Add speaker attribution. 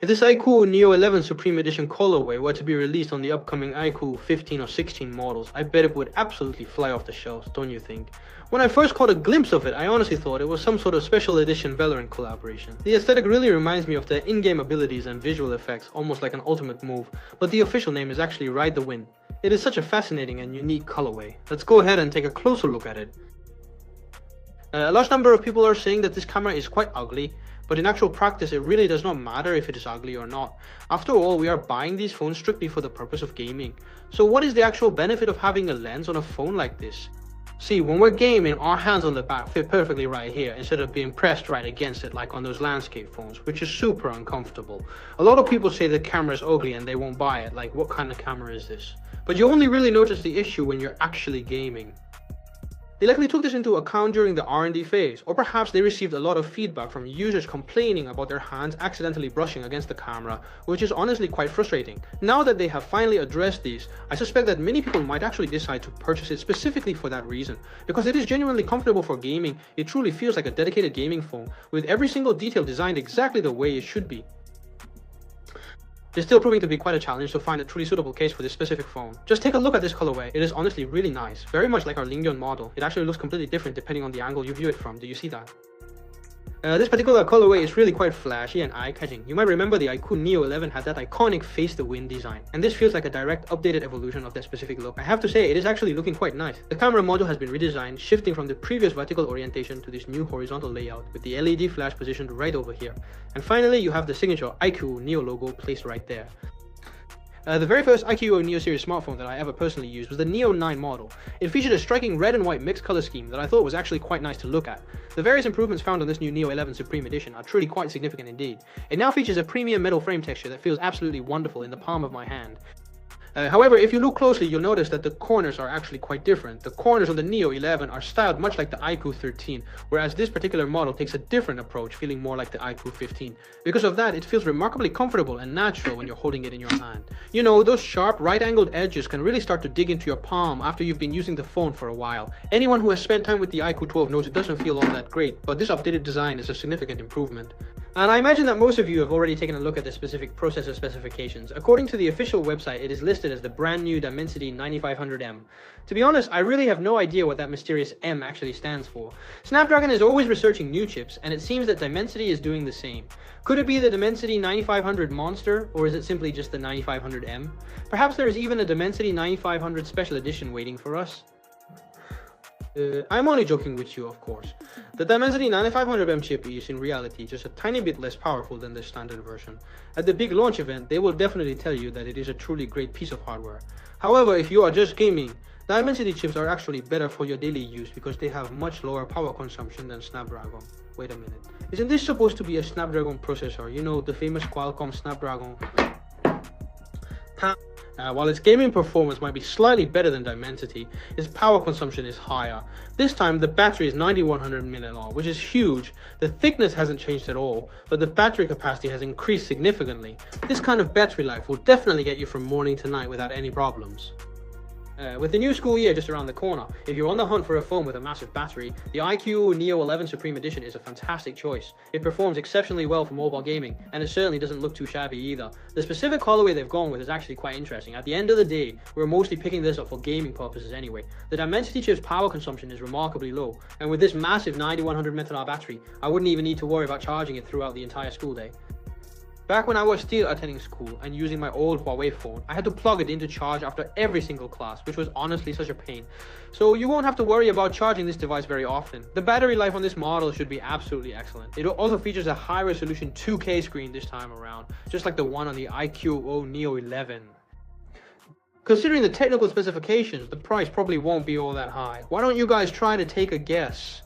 Speaker 1: If this iQOO Neo 11 Supreme Edition colorway were to be released on the upcoming iQOO 15 or 16 models, I bet it would absolutely fly off the shelves, don't you think? When I first caught a glimpse of it, I honestly thought it was some sort of special edition Valorant collaboration. The aesthetic really reminds me of the in-game abilities and visual effects, almost like an ultimate move, but the official name is actually Ride the Wind. It is such a fascinating and unique colorway. Let's go ahead and take a closer look at it. A large number of people are saying that this camera is quite ugly, but in actual practice it really does not matter if it is ugly or not. After all, we are buying these phones strictly for the purpose of gaming. So what is the actual benefit of having a lens on a phone like this? See, when we're gaming, our hands on the back fit perfectly right here instead of being pressed right against it like on those landscape phones, which is super uncomfortable. A lot of people say the camera is ugly and they won't buy it, like what kind of camera is this? But you only really notice the issue when you're actually gaming. They likely took this into account during the R&D phase, or perhaps they received a lot of feedback from users complaining about their hands accidentally brushing against the camera, which is honestly quite frustrating. Now that they have finally addressed these, I suspect that many people might actually decide to purchase it specifically for that reason, because it is genuinely comfortable for gaming. It truly feels like a dedicated gaming phone, with every single detail designed exactly the way it should be. It's still proving to be quite a challenge to find a truly suitable case for this specific phone. Just take a look at this colorway. It is honestly really nice, very much like our Lingyon model. It actually looks completely different depending on the angle you view it from. Do you see that? This particular colorway is really quite flashy and eye-catching. You might remember the iQOO Neo 11 had that iconic face the wind design, and this feels like a direct updated evolution of that specific look. I have to say, it is actually looking quite nice. The camera module has been redesigned, shifting from the previous vertical orientation to this new horizontal layout, with the LED flash positioned right over here. And finally, you have the signature iQOO Neo logo placed right there. The very first iQOO Neo series smartphone that I ever personally used was the Neo 9 model. It featured a striking red and white mixed color scheme that I thought was actually quite nice to look at. The various improvements found on this new Neo 11 Supreme Edition are truly quite significant indeed. It now features a premium metal frame texture that feels absolutely wonderful in the palm of my hand. However, if you look closely, you'll notice that the corners are actually quite different. The corners on the Neo 11 are styled much like the iQOO 13, whereas this particular model takes a different approach, feeling more like the iQOO 15. Because of that, it feels remarkably comfortable and natural when you're holding it in your hand. You know, those sharp, right-angled edges can really start to dig into your palm after you've been using the phone for a while. Anyone who has spent time with the iQOO 12 knows it doesn't feel all that great, but this updated design is a significant improvement. And I imagine that most of you have already taken a look at the specific processor specifications. According to the official website, it is listed as the brand new Dimensity 9500M. To be honest, I really have no idea what that mysterious M actually stands for. Snapdragon is always researching new chips, and it seems that Dimensity is doing the same. Could it be the Dimensity 9500 Monster, or is it simply just the 9500M? Perhaps there is even a Dimensity 9500 Special Edition waiting for us? I'm only joking with you, of course. The Dimensity 9500M chip is in reality just a tiny bit less powerful than the standard version. At the big launch event, they will definitely tell you that it is a truly great piece of hardware. However, if you are just gaming, Dimensity chips are actually better for your daily use because they have much lower power consumption than Snapdragon. Wait a minute. Isn't this supposed to be a Snapdragon processor? You know, the famous Qualcomm Snapdragon. While its gaming performance might be slightly better than Dimensity, its power consumption is higher. This time the battery is 9100 mAh, which is huge. The thickness hasn't changed at all, but the battery capacity has increased significantly. This kind of battery life will definitely get you from morning to night without any problems. With the new school year just around the corner, if you're on the hunt for a phone with a massive battery, the iQOO Neo 11 Supreme Edition is a fantastic choice. It performs exceptionally well for mobile gaming, and it certainly doesn't look too shabby either. The specific colorway they've gone with is actually quite interesting. At the end of the day, we're mostly picking this up for gaming purposes anyway. The Dimensity chip's power consumption is remarkably low, and with this massive 9100 mAh battery, I wouldn't even need to worry about charging it throughout the entire school day. Back when I was still attending school and using my old Huawei phone, I had to plug it into charge after every single class, which was honestly such a pain. So you won't have to worry about charging this device very often. The battery life on this model should be absolutely excellent. It also features a high-resolution 2K screen this time around, just like the one on the iQOO Neo 11. Considering the technical specifications, the price probably won't be all that high. Why don't you guys try to take a guess?